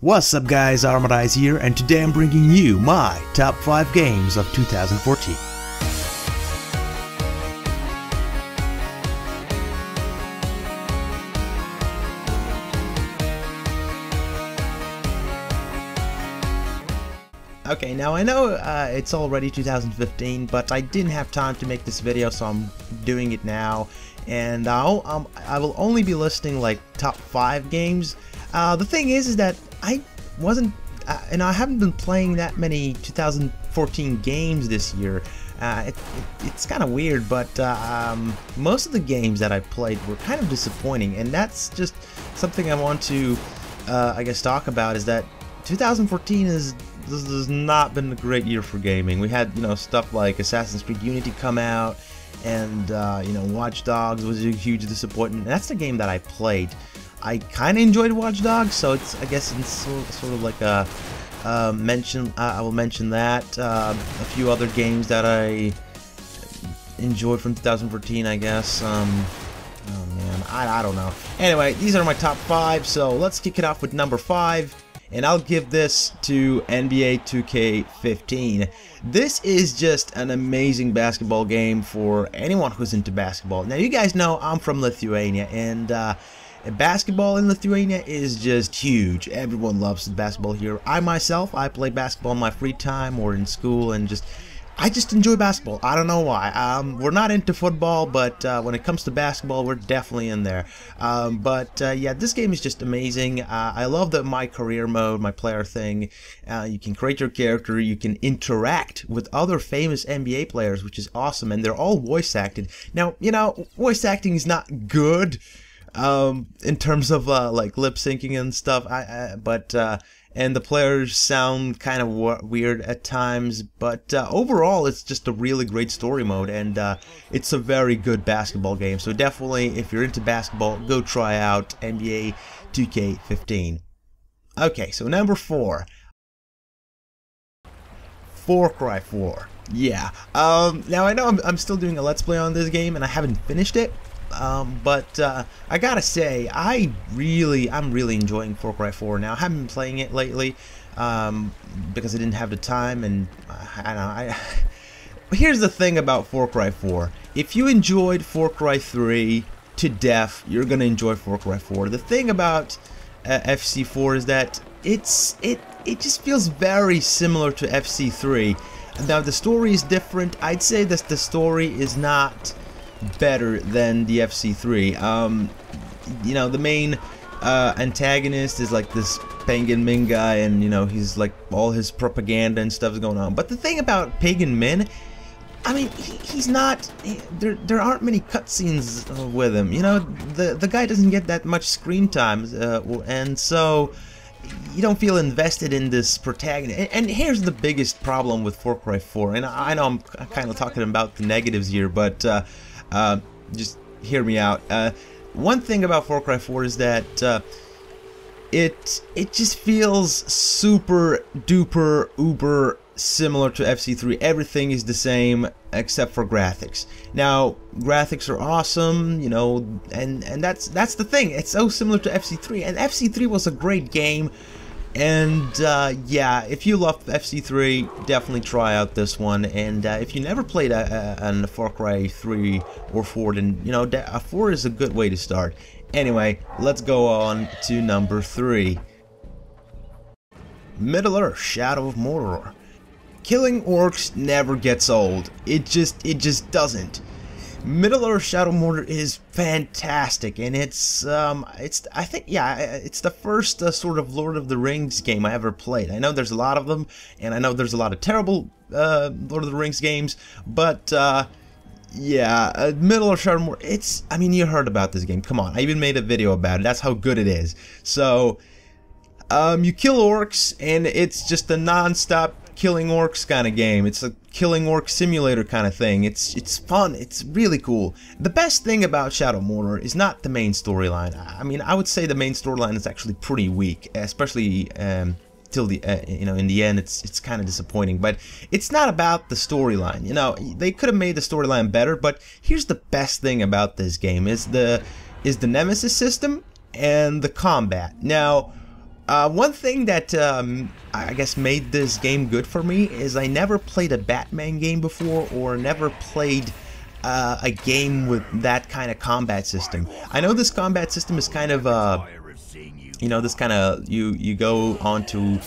What's up guys, Armadyz here, and today I'm bringing you my top 5 games of 2014. Okay, now I know it's already 2015, but I didn't have time to make this video, so I'm doing it now. And I will only be listing like top 5 games. The thing is that I wasn't, and I haven't been playing that many 2014 games this year. It's kind of weird, but most of the games that I played were kind of disappointing, and that's just something I want to, I guess, talk about. Is that 2014 has not been a great year for gaming. We had, stuff like Assassin's Creed Unity come out, and Watch Dogs was a huge disappointment. And that's the game that I played. I kind of enjoyed Watch Dogs, so I guess it's sort of like a mention. I will mention that. A few other games that I enjoyed from 2014, I guess. Oh man, I don't know. Anyway, these are my top 5, so let's kick it off with number 5. And I'll give this to NBA 2K15. This is just an amazing basketball game for anyone who's into basketball. Now, you guys know I'm from Lithuania, and basketball in Lithuania is just huge. Everyone loves basketball here. I myself, I play basketball in my free time or in school, and I just enjoy basketball. I don't know why. We're not into football, but when it comes to basketball, we're definitely in there. Yeah, this game is just amazing. I love the My Career mode, my player thing. You can create your character. You can interact with other famous NBA players, which is awesome, and they're all voice acted. Now, voice acting is not good in terms of like lip syncing and stuff. And the players sound kind of weird at times, but overall it's just a really great story mode, and it's a very good basketball game. So definitely, if you're into basketball, go try out NBA 2K15. Okay, so number 4, Far Cry 4. Yeah. Now I know I'm still doing a Let's Play on this game, and I haven't finished it. But I gotta say, I'm really enjoying Far Cry 4 now. I haven't been playing it lately because I didn't have the time, and I don't know. But here's the thing about Far Cry 4: if you enjoyed Far Cry 3 to death, you're gonna enjoy Far Cry 4. The thing about FC4 is that it just feels very similar to FC3. Now the story is different. I'd say that the story is not better than the FC3. The main antagonist is like this Pagan Min guy, and he's like all his propaganda and stuff is going on. But the thing about Pagan Min, I mean, he's not. There aren't many cutscenes with him. The guy doesn't get that much screen time, and so you don't feel invested in this protagonist. And here's the biggest problem with Far Cry 4. And I know I'm kind of talking about the negatives here, but just hear me out. One thing about Far Cry 4 is that it just feels super duper uber similar to FC3. Everything is the same except for graphics. Now, graphics are awesome, and that's the thing. It's so similar to FC3, and FC3 was a great game. And yeah, if you love FC3, definitely try out this one. And if you never played a Far Cry 3 or 4, then 4 is a good way to start. Anyway, let's go on to number 3. Middle-earth: Shadow of Mordor. Killing orcs never gets old. It just doesn't. Middle-earth: Shadow of Mordor is fantastic, and it's I think, yeah, it's the first sort of Lord of the Rings game I ever played. I know there's a lot of them, and I know there's a lot of terrible Lord of the Rings games, but yeah, Middle-earth: Shadow of Mordor, I mean, you heard about this game. Come on, I even made a video about it. That's how good it is. So you kill orcs, and it's just a non-stop killing orcs kind of game. It's a killing orc simulator kind of thing. It's fun. It's really cool. The best thing about Shadow of Mordor is not the main storyline. I mean, I would say the main storyline is actually pretty weak, especially till the in the end. It's kind of disappointing. But it's not about the storyline. They could have made the storyline better. But here's the best thing about this game: is the Nemesis system and the combat. Now, One thing that I guess made this game good for me is I never played a Batman game before, or never played a game with that kind of combat system. I know this combat system is kind of, you know, this kind of, you go onto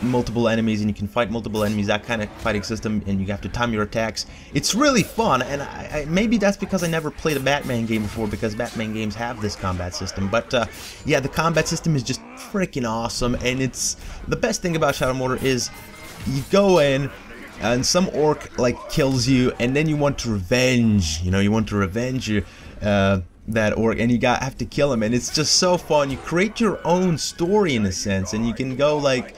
multiple enemies and you can fight multiple enemies, that kind of fighting system, and you have to time your attacks. It's really fun, and maybe that's because I never played a Batman game before, because Batman games have this combat system. But yeah, the combat system is just freaking awesome, and it's the best thing about Shadow Mortar is you go in and some orc like kills you, and then you want to revenge, you know, you want to revenge your that orc, and you have to kill him, and it's just so fun. You create your own story in a sense, and you can go like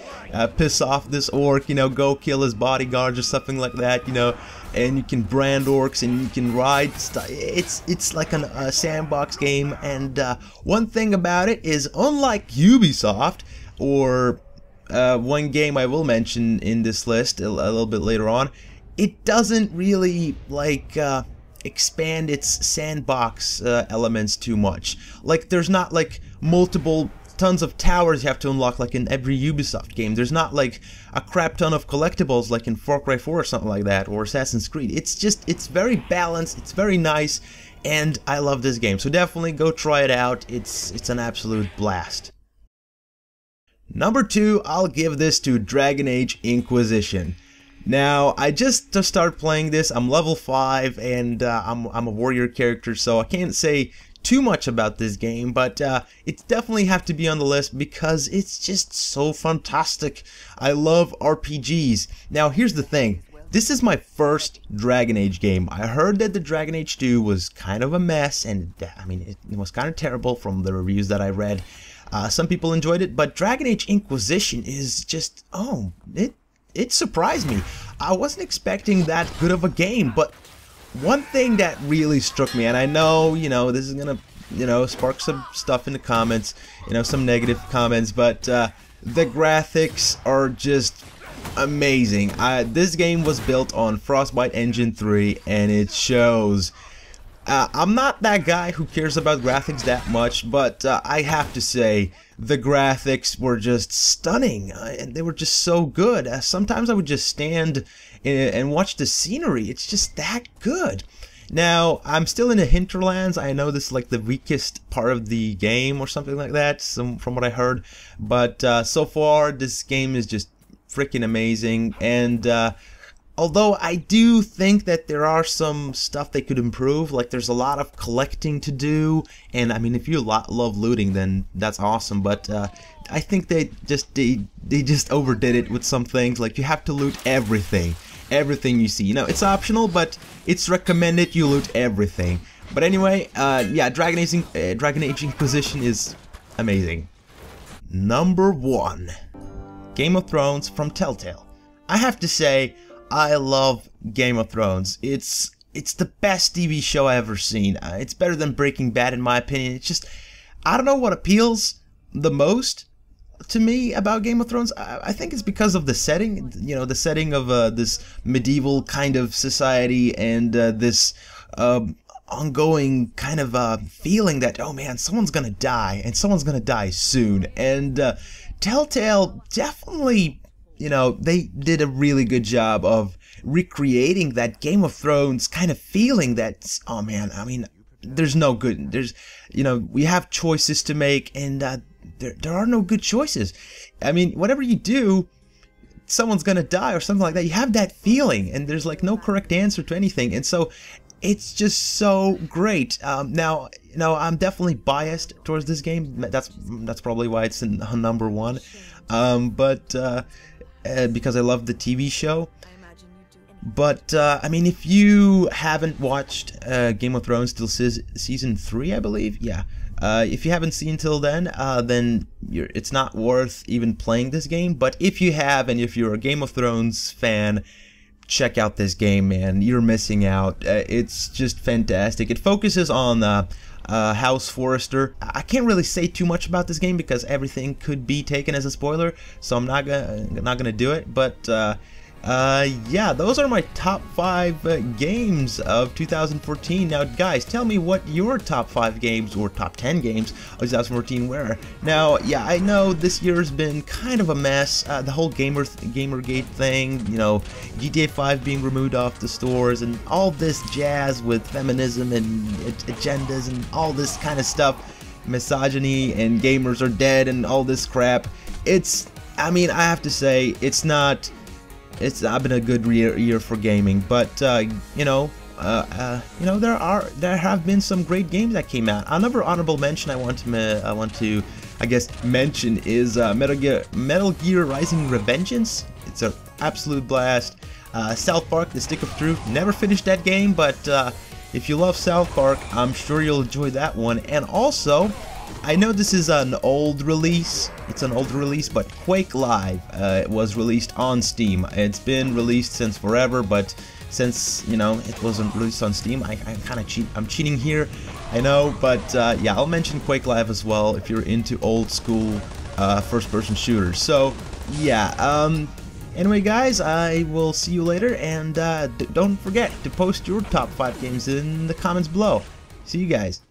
piss off this orc, you know, go kill his bodyguards or something like that, you know, and you can brand orcs and you can ride stuff. It's like a sandbox game, and one thing about it is, unlike Ubisoft or one game I will mention in this list a little bit later on, it doesn't really like expand its sandbox elements too much. Like, there's not like multiple tons of towers you have to unlock like in every Ubisoft game. There's not like a crap ton of collectibles like in Far Cry 4 or something like that, or Assassin's Creed. It's very balanced, it's very nice, and I love this game. So definitely go try it out. It's an absolute blast. Number 2, I'll give this to Dragon Age Inquisition. Now, I just started playing this. I'm level 5, and I'm a warrior character, so I can't say too much about this game, but it definitely have to be on the list because it's just so fantastic. I love RPGs. Now, here's the thing. This is my first Dragon Age game. I heard that the Dragon Age 2 was kind of a mess, and I mean, it was kind of terrible from the reviews that I read. Some people enjoyed it, but Dragon Age Inquisition is just, oh, it surprised me. I wasn't expecting that good of a game, but one thing that really struck me, and I know, you know, this is gonna, you know, spark some stuff in the comments, you know, some negative comments, but the graphics are just amazing. This game was built on Frostbite Engine 3, and it shows. I'm not that guy who cares about graphics that much, but I have to say the graphics were just stunning, and they were just so good. Sometimes I would just stand and watch the scenery. It's just that good. Now, I'm still in the hinterlands. I know this is like the weakest part of the game or something like that, from what I heard, but so far this game is just freaking amazing. And although I do think that there are some stuff they could improve, like there's a lot of collecting to do, and I mean, if you love looting, then that's awesome, but I think they just overdid it with some things. Like, you have to loot everything you see. You know, it's optional, but it's recommended you loot everything. But anyway, yeah, Dragon Age Inquisition is amazing. Number 1, Game of Thrones from Telltale. I have to say, I love Game of Thrones. It's the best TV show I've ever seen. It's better than Breaking Bad in my opinion. It's just, I don't know what appeals the most to me about Game of Thrones. I think it's because of the setting. You know, the setting of this medieval kind of society, and this ongoing kind of feeling that, oh man, someone's gonna die, and someone's gonna die soon. And Telltale definitely, you know, they did a really good job of recreating that Game of Thrones kind of feeling that, oh man, I mean, there's no good, you know, we have choices to make, and there are no good choices. I mean, whatever you do, someone's gonna die or something like that. You have that feeling, and there's like no correct answer to anything, and so it's just so great. Now, you know, I'm definitely biased towards this game. That's probably why it's in number 1. Because I love the TV show. But I mean, if you haven't watched Game of Thrones till season 3, I believe, yeah. If you haven't seen till then it's not worth even playing this game. But if you have, and if you're a Game of Thrones fan, check out this game, man. You're missing out. It's just fantastic. It focuses on House Forrester. I can't really say too much about this game because everything could be taken as a spoiler, so I'm not gonna do it. But Yeah, those are my top 5 games of 2014. Now, guys, tell me what your top 5 games or top 10 games of 2014 were. Now, yeah, I know this year's been kind of a mess. The whole Gamergate thing, you know, GTA 5 being removed off the stores, and all this jazz with feminism and agendas and all this kind of stuff, misogyny and gamers are dead and all this crap. I mean, I have to say, it's not been a good year for gaming, but you know, there have been some great games that came out. Another honorable mention I want to I guess mention is Metal Gear Rising: Revengeance. It's an absolute blast. South Park: The Stick of Truth. Never finished that game, but if you love South Park, I'm sure you'll enjoy that one. And also, I know this is an old release. It's an old release, but Quake Live was released on Steam. It's been released since forever, but since, you know, it wasn't released on Steam, I'm cheating here, I know, but yeah, I'll mention Quake Live as well if you're into old school first-person shooters. So yeah, anyway, guys, I will see you later, and don't forget to post your top 5 games in the comments below. See you guys.